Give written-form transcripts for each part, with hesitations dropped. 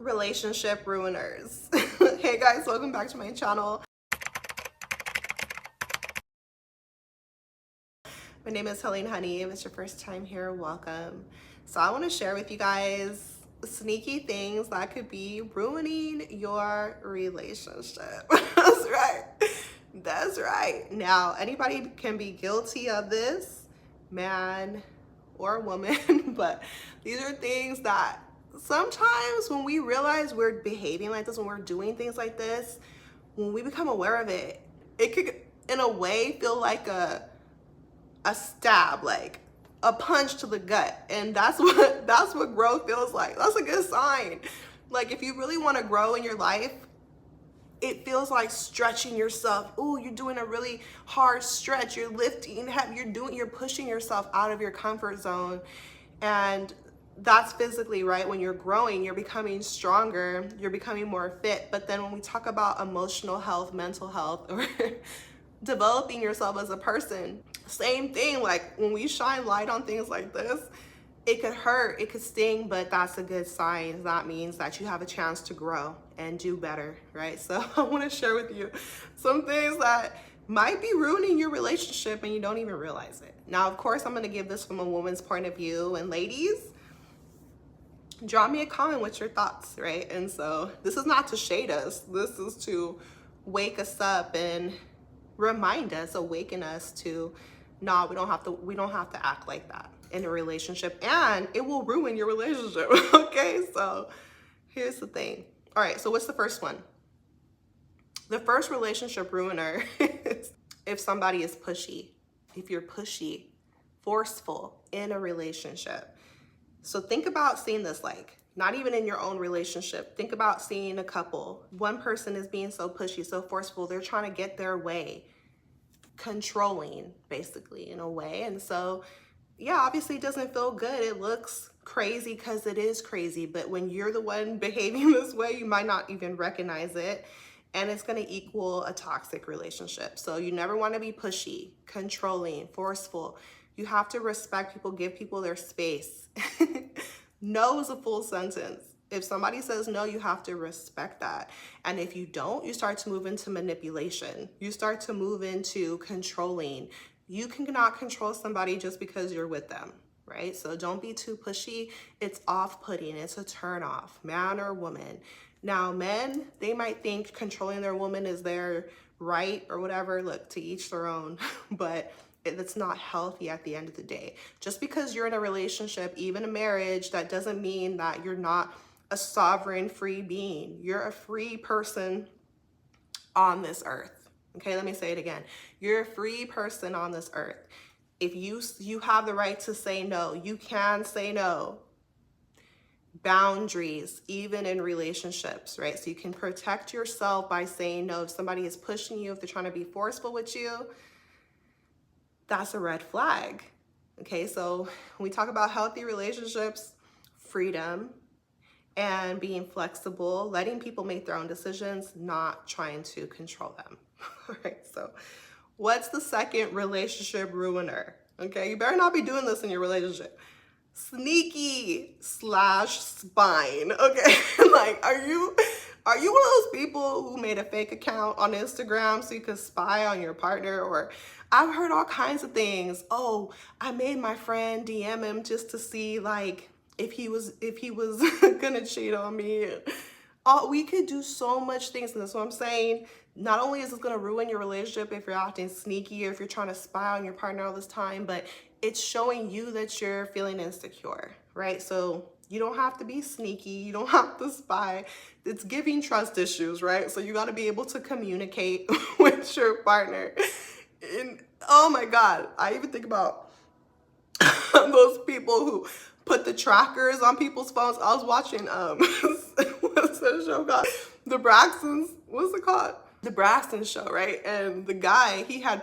relationship ruiners. Hey guys, welcome back to my channel. My name is Helene Honey. If it's your first time here, welcome. So I want to share with you guys sneaky things that could be ruining your relationship. That's right. That's right. Now, anybody can be guilty of this, man or woman, but these are things that sometimes when we realize we're behaving like this, when we're doing things like this, when we become aware of it, it could in a way feel like a stab, like a punch to the gut. And that's what growth feels like. That's a good sign. Like if you really want to grow in your life, it feels like stretching yourself. Ooh, you're doing a really hard stretch. You're lifting heavy. You're pushing yourself out of your comfort zone. And that's physically, right? When you're growing, you're becoming stronger, you're becoming more fit. But then when we talk about emotional health, mental health, or developing yourself as a person, same thing. Like when we shine light on things like this, it could hurt, it could sting, but that's a good sign. That means that you have a chance to grow and do better, right? So I want to share with you some things that might be ruining your relationship and you don't even realize it. Now, of course, I'm going to give this from a woman's point of view, and ladies, drop me a comment with your thoughts, right? And so this is not to shade us. This is to wake us up and remind us, awaken us to, no, we don't have to act like that in a relationship, and it will ruin your relationship. Okay, so here's the thing. All right, so what's the first one? The first relationship ruiner is if somebody is pushy, if you're pushy, forceful in a relationship. So think about seeing this, like not even in your own relationship. Think about seeing a couple. One person is being so pushy, so forceful. They're trying to get their way, controlling basically in a way. And so yeah, obviously it doesn't feel good. It looks crazy because it is crazy. But when you're the one behaving this way, you might not even recognize it. And it's going to equal a toxic relationship. So you never want to be pushy, controlling, forceful. You have to respect people, give people their space. No is a full sentence. If somebody says no, you have to respect that. And if you don't, you start to move into manipulation. You start to move into controlling. You cannot control somebody just because you're with them, right? So don't be too pushy. It's off-putting. It's a turn off, man or woman. Now, men, they might think controlling their woman is their right or whatever. Look, to each their own, but it's not healthy at the end of the day. Just because you're in a relationship, even a marriage, that doesn't mean that you're not a sovereign, free being. You're a free person on this earth. Okay, let me say it again. You're a free person on this earth. If you have the right to say no, you can say no. Boundaries, even in relationships, right? So you can protect yourself by saying no. If somebody is pushing you, if they're trying to be forceful with you, that's a red flag. Okay, so when we talk about healthy relationships, freedom and being flexible, letting people make their own decisions, not trying to control them. All right, so what's the second relationship ruiner? Okay, you better not be doing this in your relationship. Sneaky / spying. Okay, like are you one of those people who made a fake account on Instagram so you could spy on your partner? Or I've heard all kinds of things. Oh, I made my friend DM him just to see like if he was gonna cheat on me. We could do so much things, and that's what I'm saying. Not only is this gonna ruin your relationship if you're acting sneaky or if you're trying to spy on your partner all this time, but it's showing you that you're feeling insecure, right? So you don't have to be sneaky, you don't have to spy. It's giving trust issues, right? So you gotta be able to communicate with your partner. And oh my God, I even think about those people who put the trackers on people's phones. I was watching what's that show called? The Braxtons. What's it called? The Braxton show, right? And the guy, he had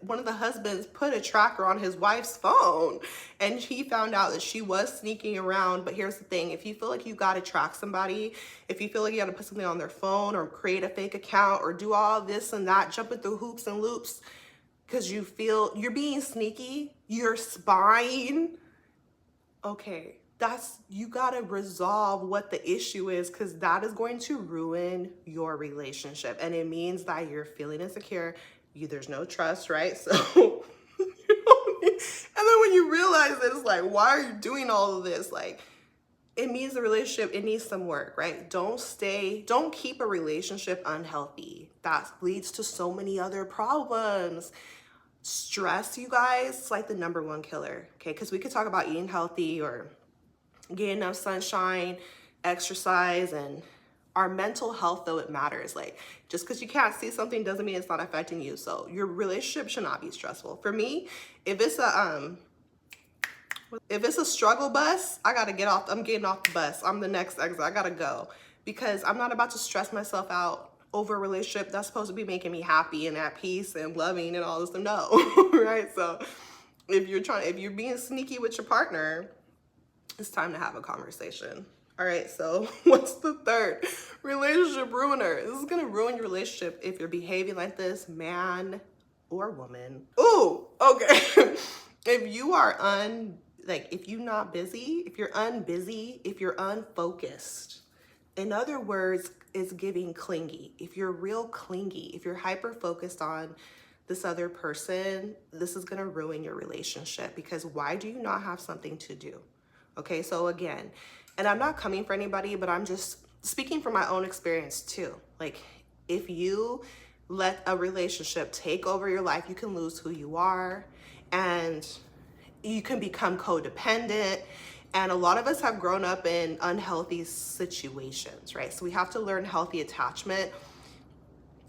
one of the husbands put a tracker on his wife's phone, and he found out that she was sneaking around. But here's the thing: if you feel like you gotta track somebody, if you feel like you gotta put something on their phone or create a fake account or do all this and that, jumping through hoops and loops because you feel you're being sneaky, you're spying, okay, you gotta resolve what the issue is, because that is going to ruin your relationship. And it means that you're feeling insecure, there's no trust, right? So and then when you realize it, it's like, why are you doing all of this? Like, it means the relationship, it needs some work, right? Don't keep a relationship unhealthy. That leads to so many other problems. Stress, you guys, it's like the #1 killer, okay? Because we could talk about eating healthy or getting enough sunshine, exercise, and our mental health, though, it matters. Like, just because you can't see something doesn't mean it's not affecting you. So your relationship should not be stressful. For me, if it's a struggle bus, I gotta get off. I'm getting off the bus. I'm the next exit. I gotta go, because I'm not about to stress myself out over a relationship that's supposed to be making me happy and at peace and loving and all this. No, right? So if you're being sneaky with your partner, it's time to have a conversation. All right, so what's the third relationship ruiner? This is gonna ruin your relationship if you're behaving like this, man or woman. Ooh, okay. If you are if you're not busy, if you're unbusy, if you're unfocused, in other words, it's giving clingy. If you're real clingy, if you're hyper focused on this other person, this is gonna ruin your relationship, because why do you not have something to do? Okay, so again, and I'm not coming for anybody, but I'm just speaking from my own experience too. Like, if you let a relationship take over your life, you can lose who you are, and you can become codependent. And a lot of us have grown up in unhealthy situations, right? So we have to learn healthy attachment.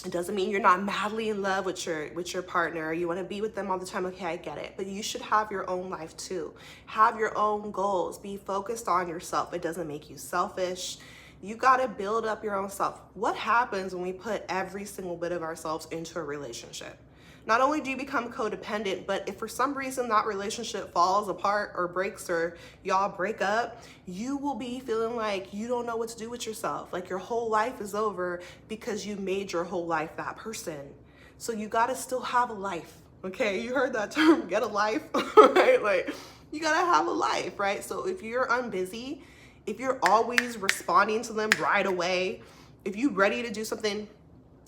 It doesn't mean you're not madly in love with your partner. You want to be with them all the time. Okay, I get it. But you should have your own life too. Have your own goals. Be focused on yourself. It doesn't make you selfish. You got to build up your own self. What happens when we put every single bit of ourselves into a relationship? Not only do you become codependent, but if for some reason that relationship falls apart or breaks, or y'all break up, you will be feeling like you don't know what to do with yourself. Like your whole life is over because you made your whole life that person. So you got to still have a life. Okay, you heard that term, get a life, right? Like, you got to have a life, right? So if you're unbusy, if you're always responding to them right away, if you're ready to do something,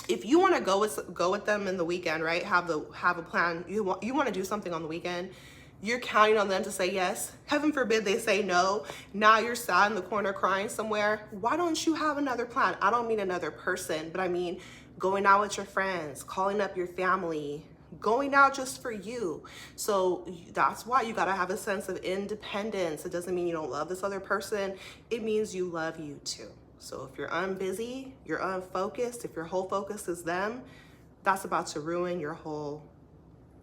if you want to go with them in the weekend, right? Have a plan. You want to do something on the weekend. You're counting on them to say yes. Heaven forbid they say no. Now you're sad in the corner crying somewhere. Why don't you have another plan? I don't mean another person, but I mean going out with your friends, calling up your family, going out just for you. So that's why you got to have a sense of independence. It doesn't mean you don't love this other person. It means you love you too. So if you're unbusy, you're unfocused, if your whole focus is them, that's about to ruin your whole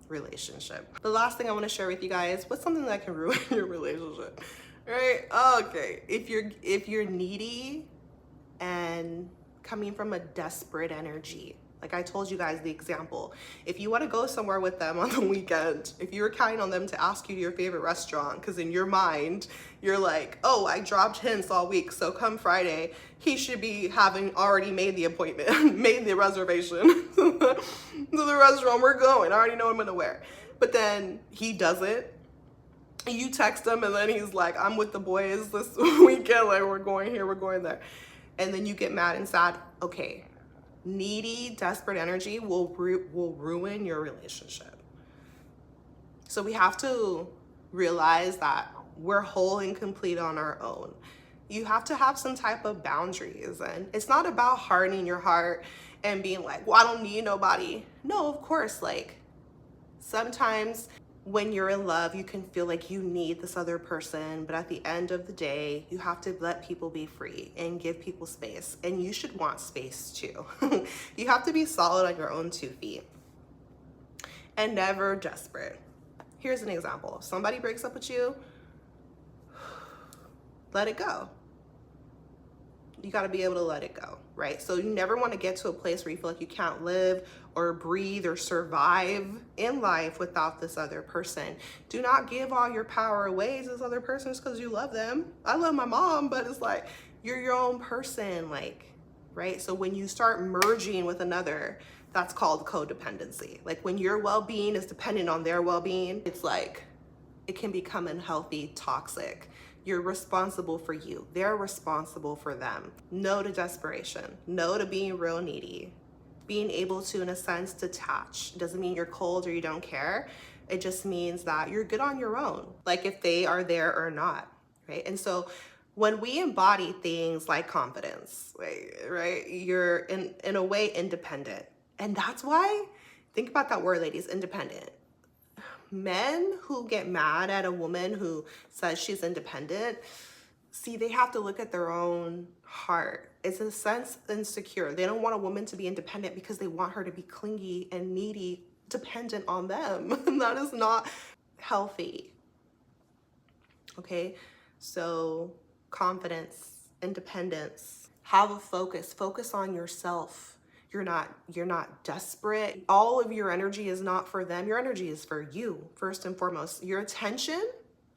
relationship. The last thing I want to share with you guys, what's something that can ruin your relationship, right? Okay, if you're needy and coming from a desperate energy. Like I told you guys the example. If you want to go somewhere with them on the weekend, if you're counting on them to ask you to your favorite restaurant, because in your mind, you're like, oh, I dropped hints all week, so come Friday, he should be having already made the appointment, made the reservation to the restaurant we're going. I already know what I'm going to wear. But then he doesn't. You text him, and then he's like, I'm with the boys this weekend, like we're going here, we're going there. And then you get mad and sad. Okay. Needy, desperate energy will ruin your relationship. So we have to realize that we're whole and complete on our own. You have to have some type of boundaries, and it's not about hardening your heart and being like, well, I don't need nobody. No, of course, like sometimes when you're in love, you can feel like you need this other person, but at the end of the day, you have to let people be free and give people space, and you should want space too. You have to be solid on your own 2 feet and never desperate. Here's an example. If somebody breaks up with you, let it go. You got to be able to let it go, right? So you never want to get to a place where you feel like you can't live or breathe or survive in life without this other person. Do not give all your power away to this other person just because you love them. I love my mom, but it's like, you're your own person, like, right? So when you start merging with another, that's called codependency. Like when your well-being is dependent on their well-being, it's like, it can become unhealthy, toxic. You're responsible for you. They're responsible for them. No to desperation. No to being real needy. Being able to, in a sense, detach. Doesn't mean you're cold or you don't care. It just means that you're good on your own, like if they are there or not, right? And so when we embody things like confidence, right, you're in a way independent. And that's why, think about that word, ladies, independent. Men who get mad at a woman who says she's independent, see, they have to look at their own heart. It's in a sense insecure. They don't want a woman to be independent because they want her to be clingy and needy, dependent on them. That is not healthy. Okay, so confidence, independence, have a focus on yourself. You're not desperate. All of your energy is not for them. Your energy is for you, first and foremost. Your attention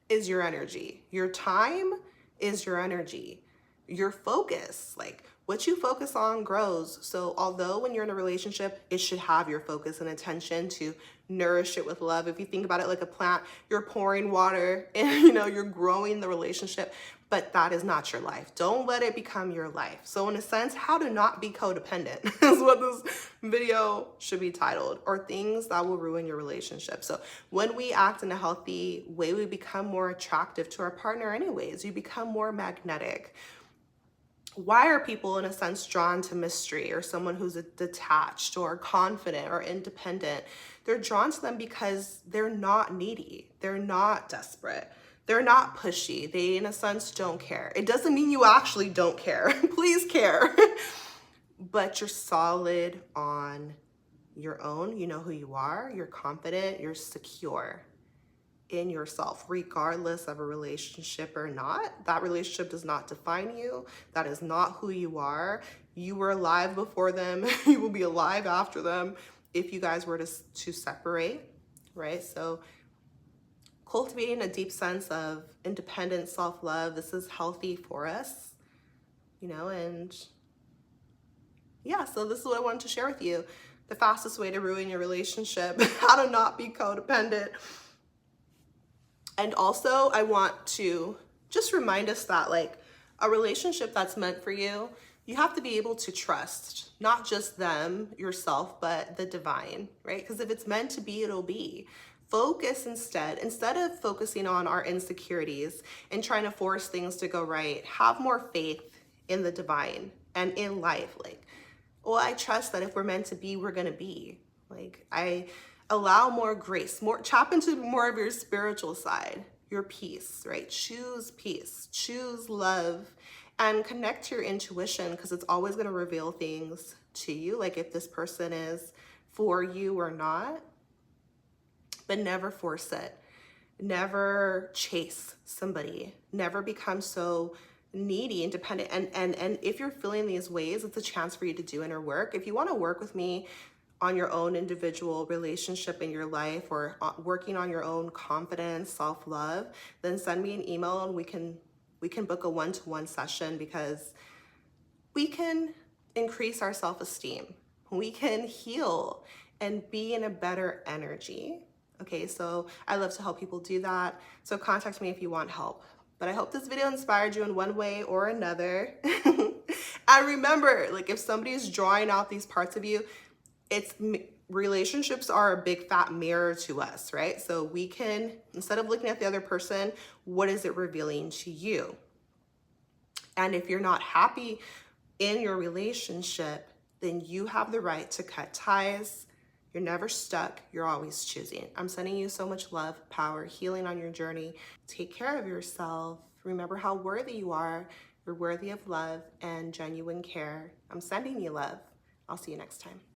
is your energy. Your time is your energy. Your focus, like what you focus on grows. So although when you're in a relationship, it should have your focus and attention to nourish it with love. If you think about it like a plant, you're pouring water and you're growing the relationship, but that is not your life. Don't let it become your life. So in a sense, how to not be codependent is what this video should be titled, or things that will ruin your relationship. So when we act in a healthy way, we become more attractive to our partner anyways. You become more magnetic. Why are people, in a sense, drawn to mystery or someone who's detached or confident or independent? They're drawn to them because they're not needy. They're not desperate. They're not pushy. They, in a sense, don't care. It doesn't mean you actually don't care. Please care. But you're solid on your own. You know who you are. You're confident. You're secure in yourself, regardless of a relationship or not. That relationship does not define you. That is not who you are. You were alive before them. You will be alive after them if you guys were to separate, right? So cultivating a deep sense of independent self-love, this is healthy for us, and yeah, so this is what I wanted to share with you. The fastest way to ruin your relationship, how to not be codependent. And also, I want to just remind us that, like, a relationship that's meant for you, you have to be able to trust not just them, yourself, but the divine, right? Because if it's meant to be, it'll be. Focus instead of focusing on our insecurities and trying to force things to go right, have more faith in the divine and in life. Like, well, I trust that if we're meant to be, we're going to be. Like, I allow more grace, tap into more of your spiritual side, your peace, right? Choose peace, choose love, and connect to your intuition, because it's always going to reveal things to you, like if this person is for you or not. But never force it. Never chase somebody. Never become so needy and dependent. And if you're feeling these ways, it's a chance for you to do inner work. If you want to work with me on your own individual relationship in your life, or working on your own confidence, self-love, then send me an email and we can book a one-to-one session, because we can increase our self-esteem. We can heal and be in a better energy. Okay, so I love to help people do that. So contact me if you want help. But I hope this video inspired you in one way or another. And remember, like, if somebody is drawing out these parts of you, relationships are a big fat mirror to us, right? So we can, instead of looking at the other person, what is it revealing to you? And if you're not happy in your relationship, then you have the right to cut ties. You're never stuck. You're always choosing. I'm sending you so much love, power, healing on your journey. Take care of yourself. Remember how worthy you are. You're worthy of love and genuine care. I'm sending you love. I'll see you next time.